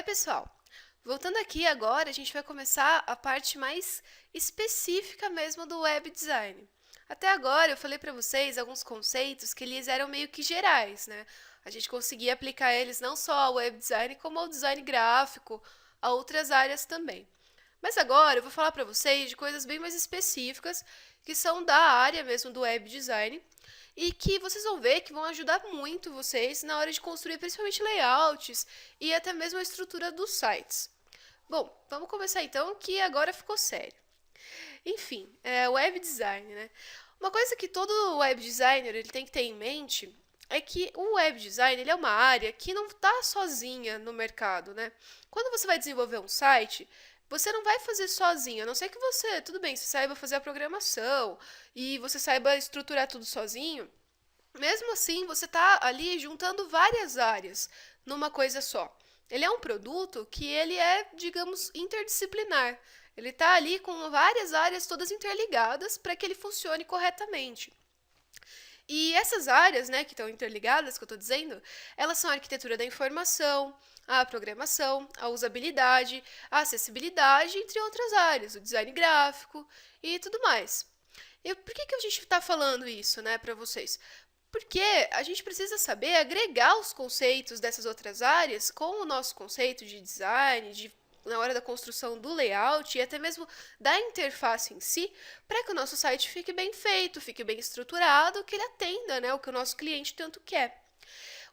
Oi, pessoal! Voltando aqui agora, a gente vai começar a parte mais específica mesmo do web design. Até agora eu falei para vocês alguns conceitos que eles eram meio que gerais, né? A gente conseguia aplicar eles não só ao web design, como ao design gráfico, a outras áreas também. Mas agora eu vou falar para vocês de coisas bem mais específicas que são da área mesmo do web design e que vocês vão ver que vão ajudar muito vocês na hora de construir principalmente layouts e até mesmo a estrutura dos sites. Bom, vamos começar então que agora ficou sério. Enfim, web design, né? Uma coisa que todo web designer ele tem que ter em mente é que o web design ele é uma área que não está sozinha no mercado, né? Quando você vai desenvolver um site, você não vai fazer sozinho, a não ser que você, tudo bem, você saiba fazer a programação e você saiba estruturar tudo sozinho. Mesmo assim, você está ali juntando várias áreas numa coisa só. Ele é um produto que ele é, digamos, interdisciplinar. Ele está ali com várias áreas todas interligadas para que ele funcione corretamente. E essas áreas, né, que estão interligadas, que eu estou dizendo, elas são a arquitetura da informação, a programação, a usabilidade, a acessibilidade, entre outras áreas, o design gráfico e tudo mais. E por que a gente está falando isso, né, para vocês? Porque a gente precisa saber agregar os conceitos dessas outras áreas com o nosso conceito de design, na hora da construção do layout e até mesmo da interface em si, para que o nosso site fique bem feito, fique bem estruturado, que ele atenda, né, o que o nosso cliente tanto quer.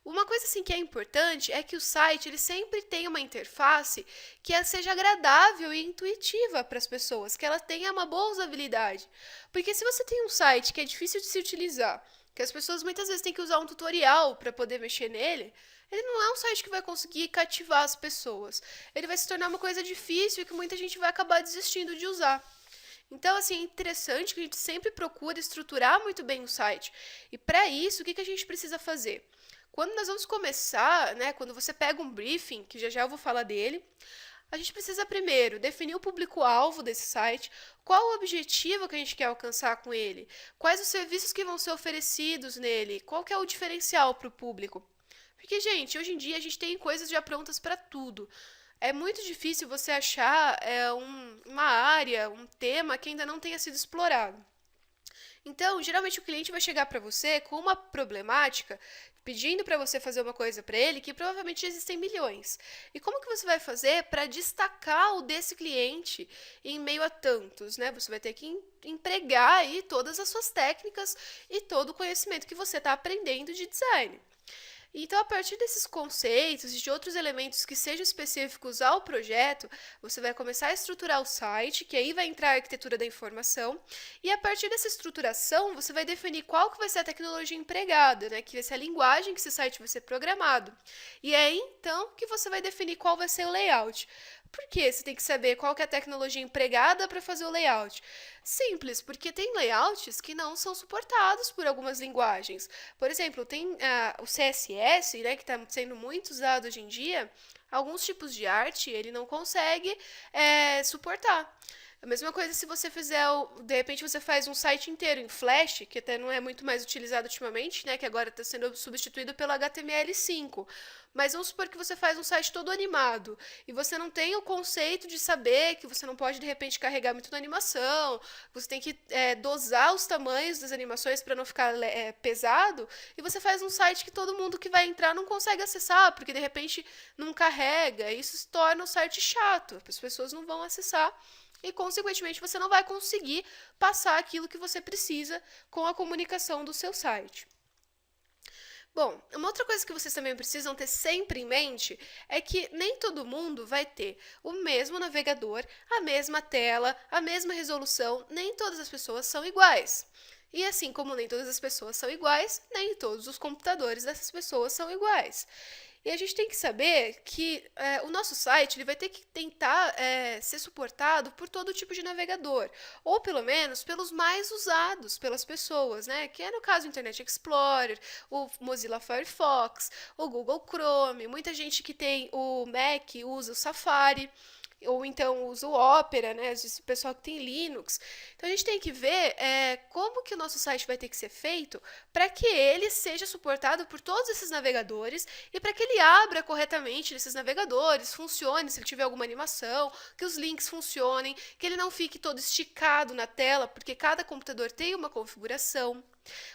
Uma coisa assim que é importante é que o site ele sempre tenha uma interface que seja agradável e intuitiva para as pessoas, que ela tenha uma boa usabilidade. Porque se você tem um site que é difícil de se utilizar, que as pessoas muitas vezes têm que usar um tutorial para poder mexer nele, ele não é um site que vai conseguir cativar as pessoas. Ele vai se tornar uma coisa difícil e que muita gente vai acabar desistindo de usar. Então, assim, é interessante que a gente sempre procure estruturar muito bem o site. E para isso, o que a gente precisa fazer? Quando nós vamos começar, né, quando você pega um briefing, que já já eu vou falar dele, a gente precisa primeiro definir o público-alvo desse site, qual o objetivo que a gente quer alcançar com ele, quais os serviços que vão ser oferecidos nele, qual que é o diferencial para o público. Porque, gente, hoje em dia a gente tem coisas já prontas para tudo. É muito difícil você achar uma área, um tema que ainda não tenha sido explorado. Então, geralmente o cliente vai chegar para você com uma problemática, pedindo para você fazer uma coisa para ele que provavelmente existem milhões. E como que você vai fazer para destacar o desse cliente em meio a tantos, né? Você vai ter que empregar aí todas as suas técnicas e todo o conhecimento que você está aprendendo de design. Então, a partir desses conceitos e de outros elementos que sejam específicos ao projeto, você vai começar a estruturar o site, que aí vai entrar a arquitetura da informação, e a partir dessa estruturação, você vai definir qual que vai ser a tecnologia empregada, né, que vai ser a linguagem que esse site vai ser programado. E é aí, então, que você vai definir qual vai ser o layout. Por que você tem que saber qual que é a tecnologia empregada para fazer o layout? Simples, porque tem layouts que não são suportados por algumas linguagens. Por exemplo, tem o CSS, né, que está sendo muito usado hoje em dia, alguns tipos de arte ele não consegue suportar. A mesma coisa se você fizer, de repente você faz um site inteiro em Flash, que até não é muito mais utilizado ultimamente, né, que agora está sendo substituído pelo HTML5. Mas vamos supor que você faz um site todo animado e você não tem o conceito de saber que você não pode de repente carregar muito na animação, você tem que dosar os tamanhos das animações para não ficar pesado, e você faz um site que todo mundo que vai entrar não consegue acessar, porque de repente não carrega, e isso se torna um site chato, as pessoas não vão acessar e, consequentemente, você não vai conseguir passar aquilo que você precisa com a comunicação do seu site. Bom, uma outra coisa que vocês também precisam ter sempre em mente é que nem todo mundo vai ter o mesmo navegador, a mesma tela, a mesma resolução, nem todas as pessoas são iguais. E assim como nem todas as pessoas são iguais, nem todos os computadores dessas pessoas são iguais. E a gente tem que saber que o nosso site ele vai ter que tentar ser suportado por todo tipo de navegador, ou pelo menos pelos mais usados pelas pessoas, né? Que é no caso o Internet Explorer, o Mozilla Firefox, o Google Chrome, muita gente que tem o Mac usa o Safari. ou então usa o Opera, né? Às vezes o pessoal que tem Linux. Então a gente tem que ver como que o nosso site vai ter que ser feito para que ele seja suportado por todos esses navegadores e para que ele abra corretamente nesses navegadores, funcione se ele tiver alguma animação, que os links funcionem, que ele não fique todo esticado na tela, porque cada computador tem uma configuração.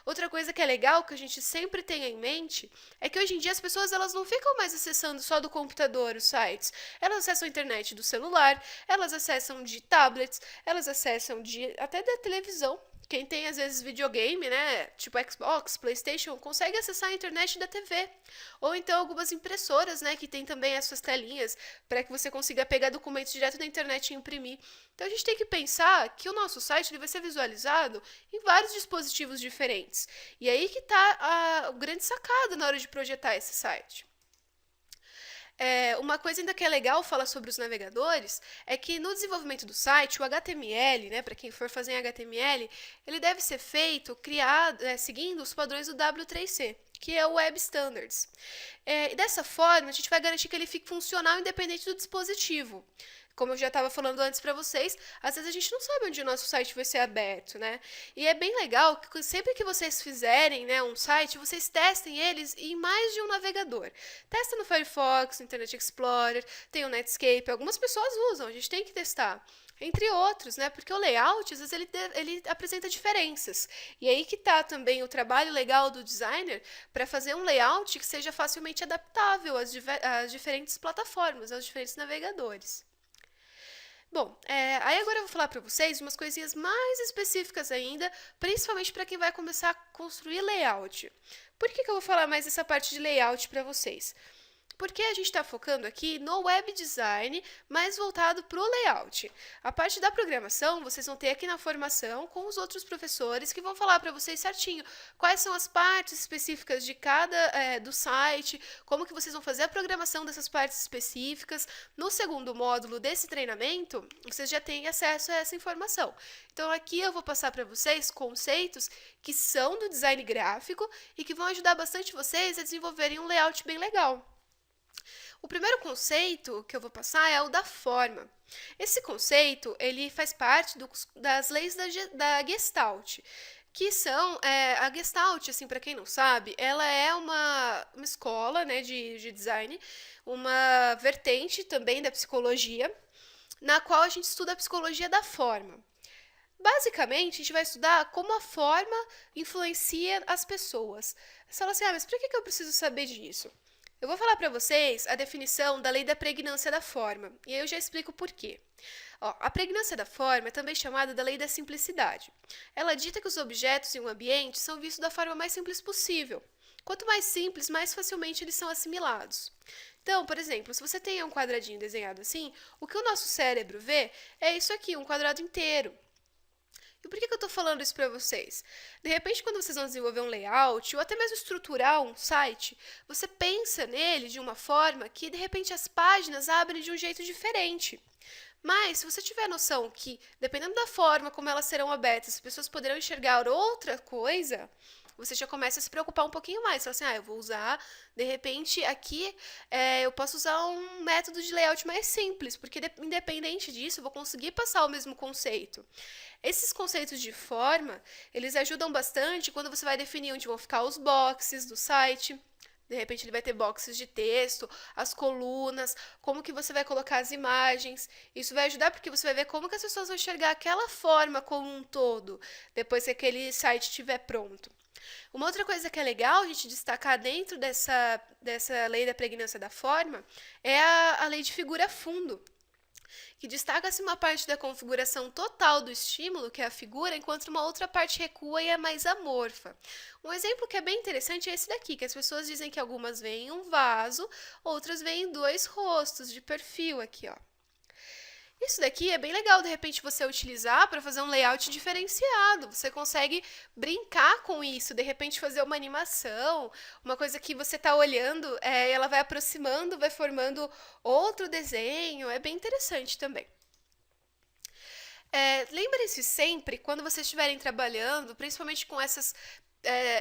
Outra coisa que é legal, que a gente sempre tenha em mente, é que hoje em dia as pessoas elas não ficam mais acessando só do computador os sites. Elas acessam a internet do celular, elas acessam de tablets, elas acessam até da televisão. Quem tem, às vezes, videogame, né? Tipo Xbox, PlayStation, consegue acessar a internet da TV. Ou então algumas impressoras, né? Que tem também essas telinhas para que você consiga pegar documentos direto da internet e imprimir. Então a gente tem que pensar que o nosso site ele vai ser visualizado em vários dispositivos diferentes. E aí que está o grande sacada na hora de projetar esse site. Uma coisa ainda que é legal falar sobre os navegadores é que no desenvolvimento do site, o HTML, né, para quem for fazer em HTML, ele deve ser feito, criado, seguindo os padrões do W3C, que é o Web Standards. E dessa forma, a gente vai garantir que ele fique funcional independente do dispositivo. Como eu já estava falando antes para vocês, às vezes a gente não sabe onde o nosso site vai ser aberto, né? E é bem legal que sempre que vocês fizerem, né, um site, vocês testem eles em mais de um navegador. Testa no Firefox, no Internet Explorer, tem o Netscape, algumas pessoas usam, a gente tem que testar. Entre outros, né? Porque o layout, às vezes, ele apresenta diferenças. E aí que está também o trabalho legal do designer para fazer um layout que seja facilmente adaptável às diferentes plataformas, aos diferentes navegadores. Bom, aí agora eu vou falar para vocês umas coisinhas mais específicas ainda, principalmente para quem vai começar a construir layout. Por que eu vou falar mais dessa parte de layout para vocês? Porque a gente está focando aqui no web design, mais voltado para o layout. A parte da programação, vocês vão ter aqui na formação com os outros professores que vão falar para vocês certinho quais são as partes específicas de cada do site, como que vocês vão fazer a programação dessas partes específicas. No segundo módulo desse treinamento, vocês já têm acesso a essa informação. Então aqui eu vou passar para vocês conceitos que são do design gráfico e que vão ajudar bastante vocês a desenvolverem um layout bem legal. O primeiro conceito que eu vou passar é o da forma. Esse conceito ele faz parte das leis da Gestalt, que são a Gestalt, assim, para quem não sabe, ela é uma escola, né, de design, uma vertente também da psicologia, na qual a gente estuda a psicologia da forma. Basicamente, a gente vai estudar como a forma influencia as pessoas. Você fala assim, mas por que eu preciso saber disso? Eu vou falar para vocês a definição da lei da pregnância da forma, e aí eu já explico por quê. A pregnância da forma é também chamada da lei da simplicidade. Ela dita que os objetos em um ambiente são vistos da forma mais simples possível. Quanto mais simples, mais facilmente eles são assimilados. Então, por exemplo, se você tem um quadradinho desenhado assim, o que o nosso cérebro vê é isso aqui, um quadrado inteiro. E por que eu estou falando isso para vocês? De repente, quando vocês vão desenvolver um layout ou até mesmo estruturar um site, você pensa nele de uma forma que, de repente, as páginas abrem de um jeito diferente. Mas, se você tiver noção que, dependendo da forma como elas serão abertas, as pessoas poderão enxergar outra coisa, você já começa a se preocupar um pouquinho mais. Você fala assim, eu vou usar, de repente, aqui eu posso usar um método de layout mais simples, porque independente disso, eu vou conseguir passar o mesmo conceito. Esses conceitos de forma, eles ajudam bastante quando você vai definir onde vão ficar os boxes do site. De repente ele vai ter boxes de texto, as colunas, como que você vai colocar as imagens. Isso vai ajudar porque você vai ver como que as pessoas vão enxergar aquela forma como um todo, depois que aquele site estiver pronto. Uma outra coisa que é legal a gente destacar dentro dessa lei da pregnância da forma é a lei de figura fundo, que destaca-se uma parte da configuração total do estímulo, que é a figura, enquanto uma outra parte recua e é mais amorfa. Um exemplo que é bem interessante é esse daqui, que as pessoas dizem que algumas veem um vaso, outras veem dois rostos de perfil aqui, ó. Isso daqui é bem legal, de repente, você utilizar para fazer um layout diferenciado. Você consegue brincar com isso, de repente fazer uma animação, uma coisa que você está olhando, ela vai aproximando, vai formando outro desenho. É bem interessante também. Lembrem-se sempre, quando vocês estiverem trabalhando, principalmente com essas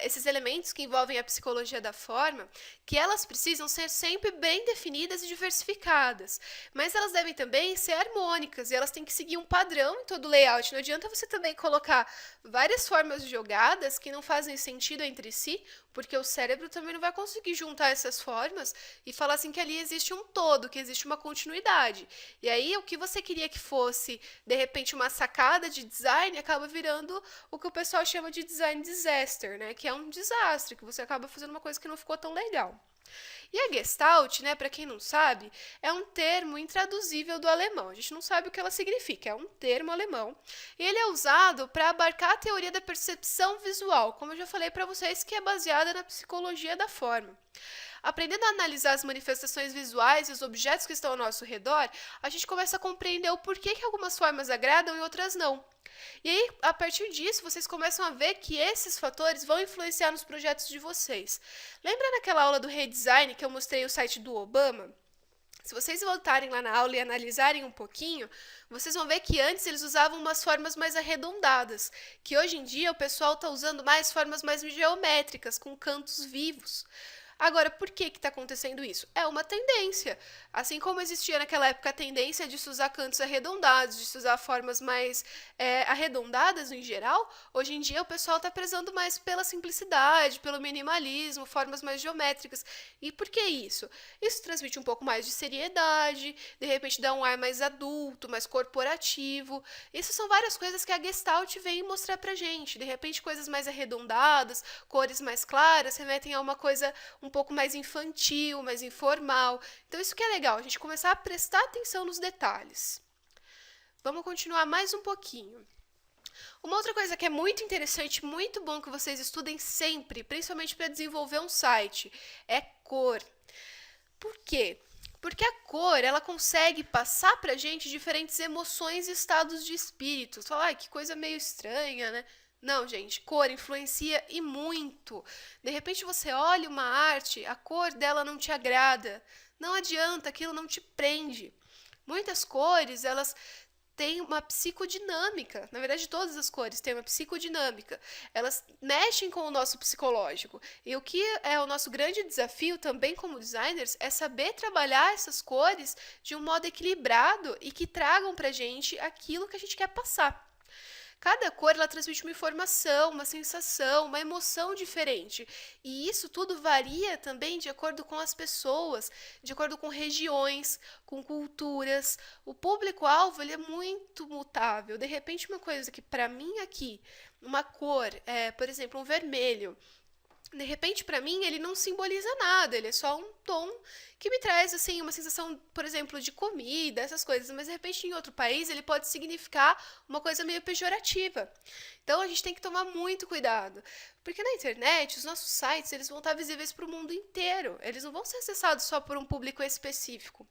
esses elementos que envolvem a psicologia da forma, que elas precisam ser sempre bem definidas e diversificadas, mas elas devem também ser harmônicas e elas têm que seguir um padrão em todo o layout. Não adianta você também colocar várias formas jogadas que não fazem sentido entre si, porque o cérebro também não vai conseguir juntar essas formas e falar assim que ali existe um todo, que existe uma continuidade. E aí o que você queria que fosse, de repente, uma sacada de design, acaba virando o que o pessoal chama de design disaster, né? Que é um desastre, que você acaba fazendo uma coisa que não ficou tão legal. E a Gestalt, né, para quem não sabe, é um termo intraduzível do alemão. A gente não sabe o que ela significa, é um termo alemão. E ele é usado para abarcar a teoria da percepção visual, como eu já falei para vocês, que é baseada na psicologia da forma. Aprendendo a analisar as manifestações visuais e os objetos que estão ao nosso redor, a gente começa a compreender o porquê que algumas formas agradam e outras não. E aí, a partir disso, vocês começam a ver que esses fatores vão influenciar nos projetos de vocês. Lembra naquela aula do redesign que eu mostrei o site do Obama? Se vocês voltarem lá na aula e analisarem um pouquinho, vocês vão ver que antes eles usavam umas formas mais arredondadas, que hoje em dia o pessoal está usando mais formas mais geométricas, com cantos vivos. Agora, por que está acontecendo isso? É uma tendência. Assim como existia naquela época a tendência de se usar cantos arredondados, de se usar formas mais arredondadas em geral, hoje em dia o pessoal está prezando mais pela simplicidade, pelo minimalismo, formas mais geométricas. E por que isso? Isso transmite um pouco mais de seriedade, de repente dá um ar mais adulto, mais corporativo. Isso são várias coisas que a Gestalt vem mostrar pra gente. De repente, coisas mais arredondadas, cores mais claras, remetem a uma coisa um pouco mais infantil, mais informal. Então isso que é legal, a gente começar a prestar atenção nos detalhes. Vamos continuar mais um pouquinho. Uma outra coisa que é muito interessante, muito bom que vocês estudem sempre, principalmente para desenvolver um site, é cor. Por quê? Porque a cor, ela consegue passar pra gente diferentes emoções e estados de espírito. Você fala, que coisa meio estranha, né? Não, gente, cor influencia e muito. De repente você olha uma arte, a cor dela não te agrada. Não adianta, aquilo não te prende. Muitas cores, elas têm uma psicodinâmica. Na verdade, todas as cores têm uma psicodinâmica. Elas mexem com o nosso psicológico. E o que é o nosso grande desafio também como designers é saber trabalhar essas cores de um modo equilibrado e que tragam pra gente aquilo que a gente quer passar. Cada cor ela transmite uma informação, uma sensação, uma emoção diferente. E isso tudo varia também de acordo com as pessoas, de acordo com regiões, com culturas. O público-alvo ele é muito mutável. De repente, uma coisa que para mim aqui, uma cor, por exemplo, um vermelho, de repente, para mim, ele não simboliza nada, ele é só um tom que me traz, assim, uma sensação, por exemplo, de comida, essas coisas, mas de repente em outro país ele pode significar uma coisa meio pejorativa. Então a gente tem que tomar muito cuidado, porque na internet, os nossos sites, eles vão estar visíveis para o mundo inteiro, eles não vão ser acessados só por um público específico.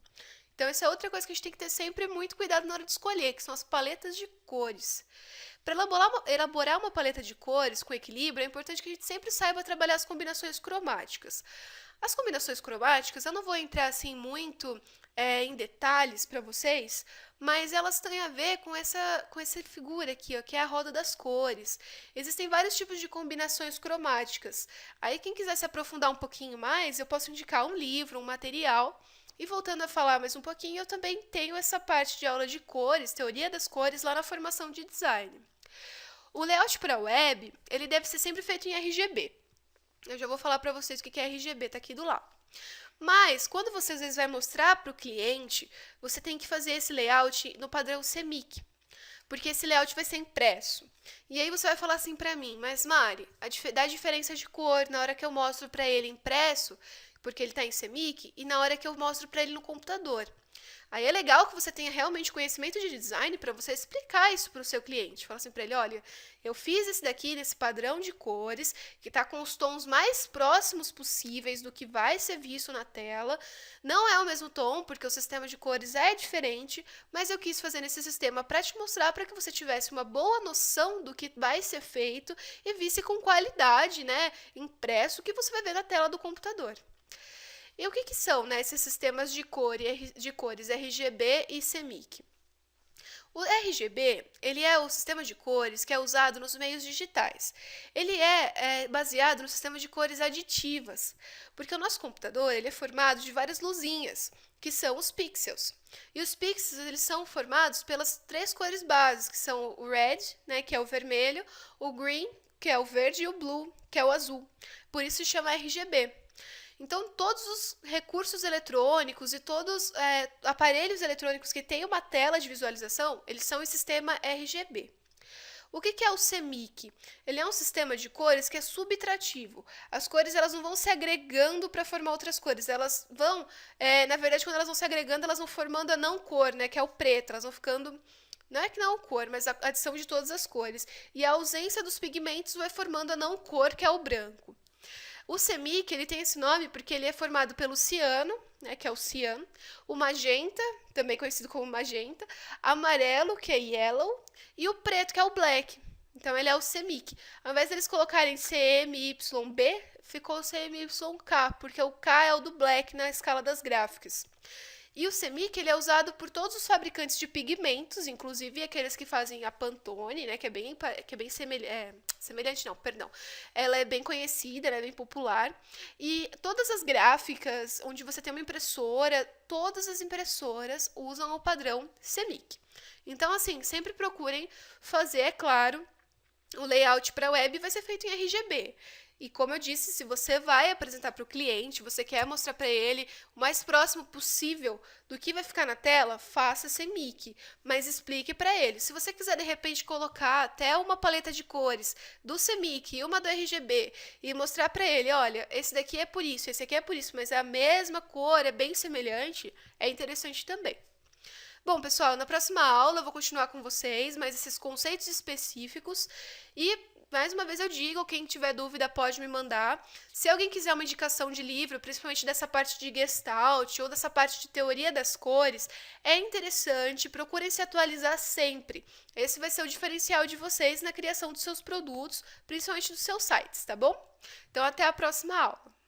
Então essa é outra coisa que a gente tem que ter sempre muito cuidado na hora de escolher, que são as paletas de cores. Para elaborar uma paleta de cores com equilíbrio, é importante que a gente sempre saiba trabalhar as combinações cromáticas. As combinações cromáticas, eu não vou entrar assim muito em detalhes para vocês, mas elas têm a ver com essa figura aqui, ó, que é a roda das cores. Existem vários tipos de combinações cromáticas. Aí quem quiser se aprofundar um pouquinho mais, eu posso indicar um livro, um material. E voltando a falar mais um pouquinho, eu também tenho essa parte de aula de cores, teoria das cores, lá na formação de design. O layout para a web, ele deve ser sempre feito em RGB. Eu já vou falar para vocês o que é RGB, tá aqui do lado. Mas, quando você às vezes vai mostrar para o cliente, você tem que fazer esse layout no padrão CMYK, porque esse layout vai ser impresso. E aí você vai falar assim para mim, mas Mari, dá diferença de cor na hora que eu mostro para ele impresso, porque ele está em CMYK, e na hora que eu mostro para ele no computador. Aí é legal que você tenha realmente conhecimento de design para você explicar isso para o seu cliente. Fala assim para ele, olha, eu fiz esse daqui nesse padrão de cores, que está com os tons mais próximos possíveis do que vai ser visto na tela. Não é o mesmo tom, porque o sistema de cores é diferente, mas eu quis fazer nesse sistema para te mostrar, para que você tivesse uma boa noção do que vai ser feito e visse com qualidade, né, impresso, o que você vai ver na tela do computador. E o que são, né, esses sistemas de cores RGB e CMYK? O RGB, ele é o sistema de cores que é usado nos meios digitais. Ele é baseado no sistema de cores aditivas, porque o nosso computador ele é formado de várias luzinhas, que são os pixels. E os pixels eles são formados pelas três cores básicas, que são o red, né, que é o vermelho, o green, que é o verde, e o blue, que é o azul. Por isso se chama RGB. Então, todos os recursos eletrônicos e todos aparelhos eletrônicos que têm uma tela de visualização, eles são em sistema RGB. O que é o CMYK? Ele é um sistema de cores que é subtrativo. As cores elas não vão se agregando para formar outras cores. Elas vão, na verdade, quando elas vão se agregando, elas vão formando a não cor, né, que é o preto. Elas vão ficando, não é que não cor, mas a adição de todas as cores. E a ausência dos pigmentos vai formando a não cor, que é o branco. O CMYK, ele tem esse nome porque ele é formado pelo ciano, né, que é o cian, o magenta, também conhecido como magenta, amarelo, que é yellow, e o preto, que é o black. Então, ele é o CMYK. Ao invés deles colocarem CMYB, ficou CMYK, porque o K é o do black na escala das gráficas. E o CMYK ele é usado por todos os fabricantes de pigmentos, inclusive aqueles que fazem a Pantone, né, que é bem semelhante, não, perdão. Ela é bem conhecida, ela é bem popular. E todas as gráficas onde você tem uma impressora, todas as impressoras usam o padrão CMYK. Então, assim, sempre procurem fazer, é claro, o layout para a web vai ser feito em RGB. E como eu disse, se você vai apresentar para o cliente, você quer mostrar para ele o mais próximo possível do que vai ficar na tela, faça CMYK, mas explique para ele. Se você quiser de repente colocar até uma paleta de cores do CMYK e uma do RGB e mostrar para ele, olha, esse daqui é por isso, esse aqui é por isso, mas é a mesma cor, é bem semelhante, é interessante também. Bom, pessoal, na próxima aula eu vou continuar com vocês, mais esses conceitos específicos e mais uma vez eu digo, quem tiver dúvida pode me mandar. Se alguém quiser uma indicação de livro, principalmente dessa parte de Gestalt ou dessa parte de teoria das cores, é interessante, procurem se atualizar sempre. Esse vai ser o diferencial de vocês na criação dos seus produtos, principalmente dos seus sites, tá bom? Então, até a próxima aula.